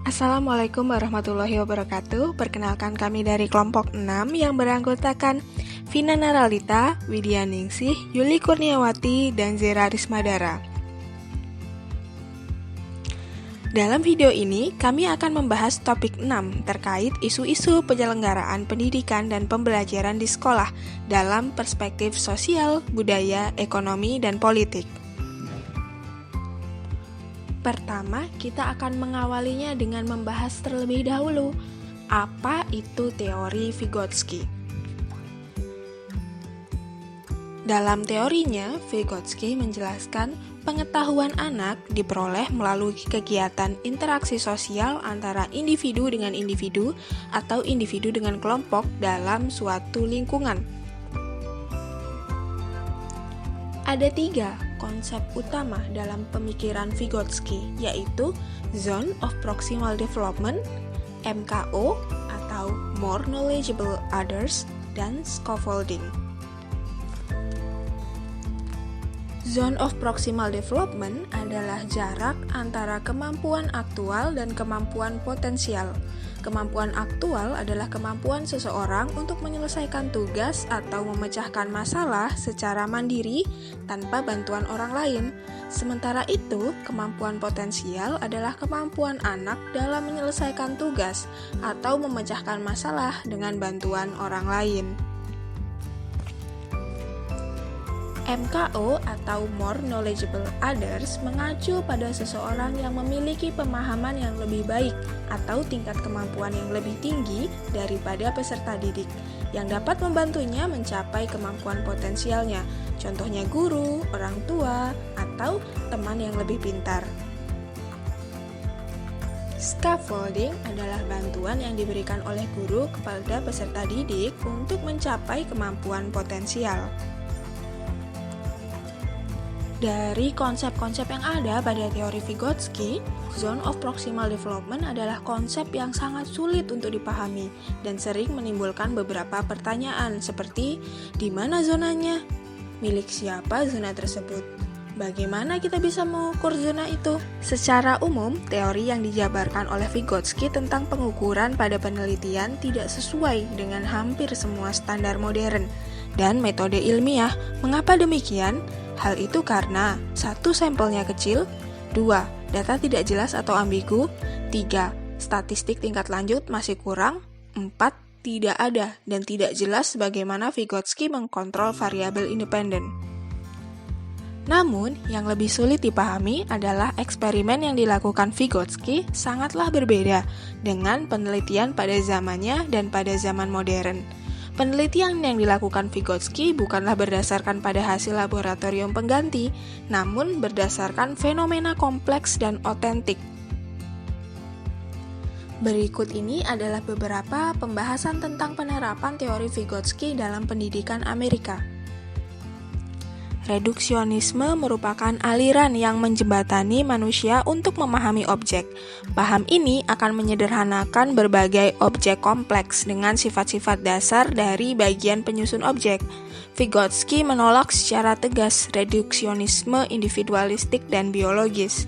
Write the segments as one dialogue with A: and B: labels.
A: Assalamualaikum warahmatullahi wabarakatuh. Perkenalkan kami dari kelompok 6 yang beranggotakan Vina Naralita, Widya Ningsih, Yuli Kurniawati, dan Zera Rismadara. Dalam video ini, kami akan membahas topik 6 terkait isu-isu penyelenggaraan pendidikan dan pembelajaran di sekolah dalam perspektif sosial, budaya, ekonomi, dan politik. Pertama, kita akan mengawalinya dengan membahas terlebih dahulu, apa itu teori Vygotsky. Dalam teorinya, Vygotsky menjelaskan pengetahuan anak diperoleh melalui kegiatan interaksi sosial antara individu dengan individu atau individu dengan kelompok dalam suatu lingkungan. Ada 3 konsep utama dalam pemikiran Vygotsky, yaitu Zone of Proximal Development, MKO atau More Knowledgeable Others, dan Scaffolding. Zone of Proximal Development adalah jarak antara kemampuan aktual dan kemampuan potensial. Kemampuan aktual adalah kemampuan seseorang untuk menyelesaikan tugas atau memecahkan masalah secara mandiri tanpa bantuan orang lain. Sementara itu, kemampuan potensial adalah kemampuan anak dalam menyelesaikan tugas atau memecahkan masalah dengan bantuan orang lain. MKO atau More Knowledgeable Others mengacu pada seseorang yang memiliki pemahaman yang lebih baik atau tingkat kemampuan yang lebih tinggi daripada peserta didik, yang dapat membantunya mencapai kemampuan potensialnya, contohnya guru, orang tua, atau teman yang lebih pintar. Scaffolding adalah bantuan yang diberikan oleh guru kepada peserta didik untuk mencapai kemampuan potensial. Dari konsep-konsep yang ada pada teori Vygotsky, Zone of Proximal Development adalah konsep yang sangat sulit untuk dipahami dan sering menimbulkan beberapa pertanyaan seperti di mana zonanya? Milik siapa zona tersebut? Bagaimana kita bisa mengukur zona itu? Secara umum, teori yang dijabarkan oleh Vygotsky tentang pengukuran pada penelitian tidak sesuai dengan hampir semua standar modern dan metode ilmiah. Mengapa demikian? Hal itu karena 1. Sampelnya kecil, 2. Data tidak jelas atau ambigu, 3. Statistik tingkat lanjut masih kurang, 4. Tidak ada dan tidak jelas bagaimana Vygotsky mengkontrol variabel independen. Namun, yang lebih sulit dipahami adalah eksperimen yang dilakukan Vygotsky sangatlah berbeda dengan penelitian pada zamannya dan pada zaman modern. Penelitian yang dilakukan Vygotsky bukanlah berdasarkan pada hasil laboratorium pengganti, namun berdasarkan fenomena kompleks dan otentik. Berikut ini adalah beberapa pembahasan tentang penerapan teori Vygotsky dalam pendidikan Amerika. Reduksionisme merupakan aliran yang menjembatani manusia untuk memahami objek. Paham ini akan menyederhanakan berbagai objek kompleks dengan sifat-sifat dasar dari bagian penyusun objek. Vygotsky menolak secara tegas reduksionisme individualistik dan biologis.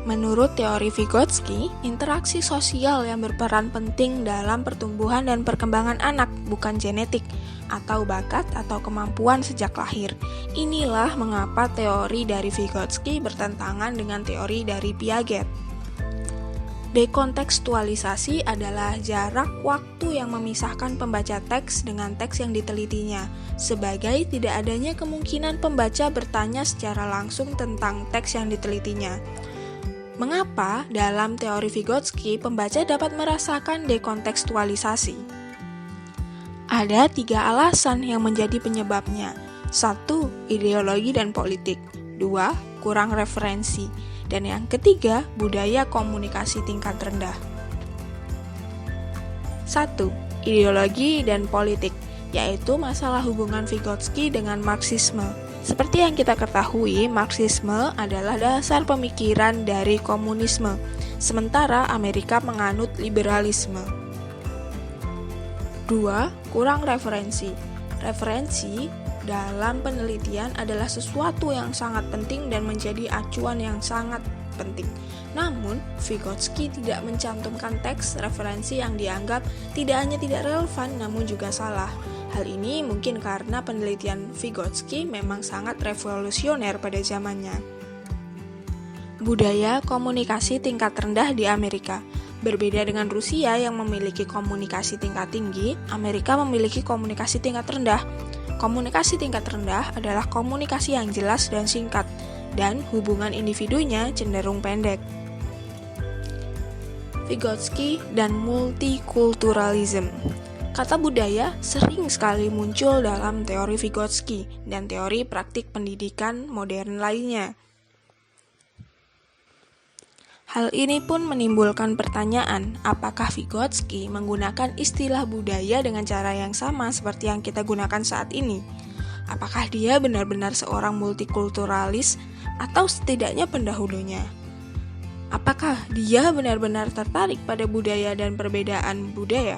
A: Menurut teori Vygotsky, interaksi sosial yang berperan penting dalam pertumbuhan dan perkembangan anak, bukan genetik, atau bakat atau kemampuan sejak lahir. Inilah mengapa teori dari Vygotsky bertentangan dengan teori dari Piaget. Dekontekstualisasi adalah jarak waktu yang memisahkan pembaca teks dengan teks yang ditelitinya, sebagai tidak adanya kemungkinan pembaca bertanya secara langsung tentang teks yang ditelitinya. Mengapa dalam teori Vygotsky pembaca dapat merasakan dekontekstualisasi? Ada 3 alasan yang menjadi penyebabnya. 1. Ideologi dan politik. 2. Kurang referensi. Dan yang ketiga, budaya komunikasi tingkat rendah. 1. Ideologi dan politik, yaitu masalah hubungan Vygotsky dengan Marxisme. Seperti yang kita ketahui, Marxisme adalah dasar pemikiran dari komunisme, sementara Amerika menganut liberalisme. 2. Kurang referensi. Referensi dalam penelitian adalah sesuatu yang sangat penting dan menjadi acuan yang sangat penting. Namun, Vygotsky tidak mencantumkan teks referensi yang dianggap tidak hanya tidak relevan namun juga salah. Hal ini mungkin karena penelitian Vygotsky memang sangat revolusioner pada zamannya. Budaya komunikasi tingkat rendah di Amerika. Berbeda dengan Rusia yang memiliki komunikasi tingkat tinggi, Amerika memiliki komunikasi tingkat rendah. Komunikasi tingkat rendah adalah komunikasi yang jelas dan singkat, dan hubungan individunya cenderung pendek. Vygotsky dan multikulturalism. Kata budaya sering sekali muncul dalam teori Vygotsky dan teori praktik pendidikan modern lainnya. Hal ini pun menimbulkan pertanyaan, apakah Vygotsky menggunakan istilah budaya dengan cara yang sama seperti yang kita gunakan saat ini? Apakah dia benar-benar seorang multikulturalis atau setidaknya pendahulunya? Apakah dia benar-benar tertarik pada budaya dan perbedaan budaya?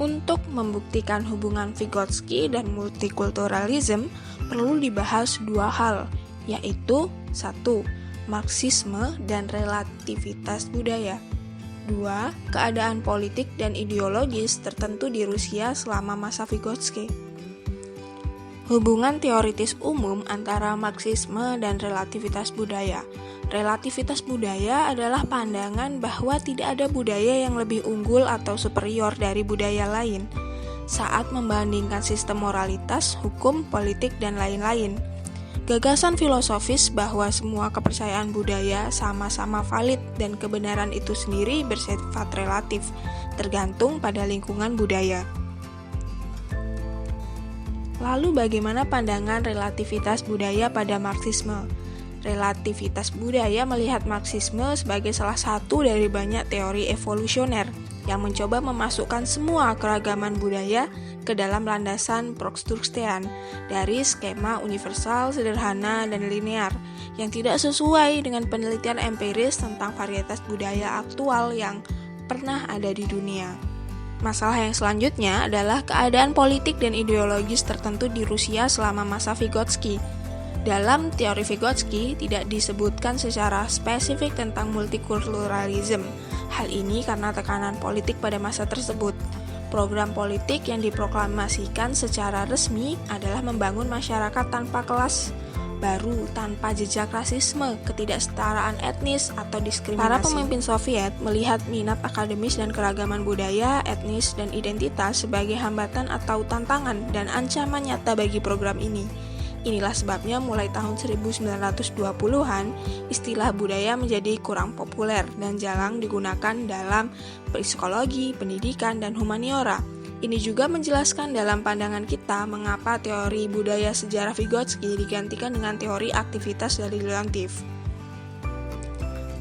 A: Untuk membuktikan hubungan Vygotsky dan multikulturalism, perlu dibahas dua hal, yaitu 1. Marxisme dan relativitas budaya. 2. Keadaan politik dan ideologis tertentu di Rusia selama masa Vygotsky. Hubungan teoritis umum antara Marxisme dan relativitas budaya. Relativitas budaya adalah pandangan bahwa tidak ada budaya yang lebih unggul atau superior dari budaya lain saat membandingkan sistem moralitas, hukum, politik, dan lain-lain. Gagasan filosofis bahwa semua kepercayaan budaya sama-sama valid dan kebenaran itu sendiri bersifat relatif, tergantung pada lingkungan budaya. Lalu bagaimana pandangan relativitas budaya pada Marxisme? Relativitas budaya melihat Marxisme sebagai salah satu dari banyak teori evolusioner yang mencoba memasukkan semua keragaman budaya ke dalam landasan Prokrustean dari skema universal, sederhana, dan linear yang tidak sesuai dengan penelitian empiris tentang varietas budaya aktual yang pernah ada di dunia. Masalah yang selanjutnya adalah keadaan politik dan ideologis tertentu di Rusia selama masa Vygotsky. Dalam teori Vygotsky tidak disebutkan secara spesifik tentang multikulturalism. Hal ini karena tekanan politik pada masa tersebut. Program politik yang diproklamasikan secara resmi adalah membangun masyarakat tanpa kelas baru, tanpa jejak rasisme, ketidaksetaraan etnis, atau diskriminasi. Para pemimpin Soviet melihat minat akademis dan keragaman budaya, etnis, dan identitas sebagai hambatan atau tantangan dan ancaman nyata bagi program ini. Inilah sebabnya mulai tahun 1920-an, istilah budaya menjadi kurang populer dan jarang digunakan dalam psikologi, pendidikan, dan humaniora. Ini juga menjelaskan dalam pandangan kita mengapa teori budaya sejarah Vygotsky digantikan dengan teori aktivitas dari relatif.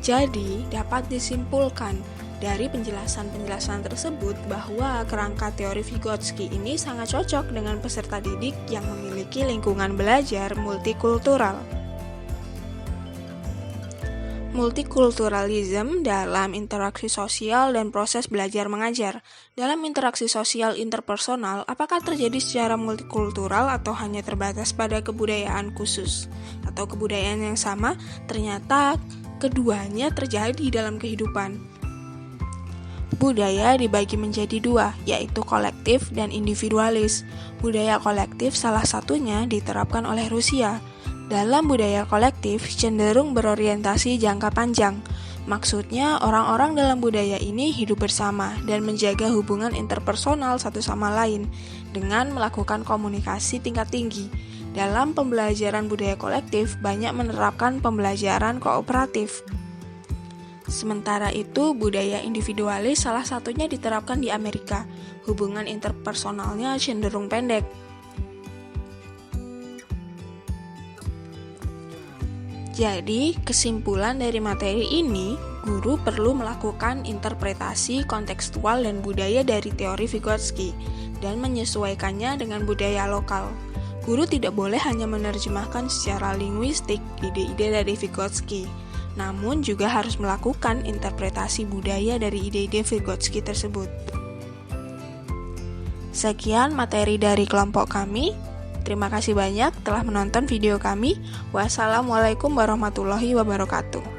A: Jadi, dapat disimpulkan dari penjelasan-penjelasan tersebut bahwa kerangka teori Vygotsky ini sangat cocok dengan peserta didik yang memiliki lingkungan belajar multikultural. Multikulturalism dalam interaksi sosial dan proses belajar mengajar. Dalam interaksi sosial interpersonal, apakah terjadi secara multikultural atau hanya terbatas pada kebudayaan khusus atau kebudayaan yang sama? Ternyata keduanya terjadi dalam kehidupan. Budaya dibagi menjadi dua, yaitu kolektif dan individualis. Budaya kolektif salah satunya diterapkan oleh Rusia. Dalam budaya kolektif cenderung berorientasi jangka panjang. Maksudnya, orang-orang dalam budaya ini hidup bersama dan menjaga hubungan interpersonal satu sama lain dengan melakukan komunikasi tingkat tinggi. Dalam pembelajaran budaya kolektif, banyak menerapkan pembelajaran kooperatif. Sementara itu, budaya individualis salah satunya diterapkan di Amerika. Hubungan interpersonalnya cenderung pendek. Jadi, kesimpulan dari materi ini, guru perlu melakukan interpretasi kontekstual dan budaya dari teori Vygotsky dan menyesuaikannya dengan budaya lokal. Guru tidak boleh hanya menerjemahkan secara linguistik ide-ide dari Vygotsky, namun juga harus melakukan interpretasi budaya dari ide-ide Vygotsky tersebut. Sekian materi dari kelompok kami. Terima kasih banyak telah menonton video kami. Wassalamualaikum warahmatullahi wabarakatuh.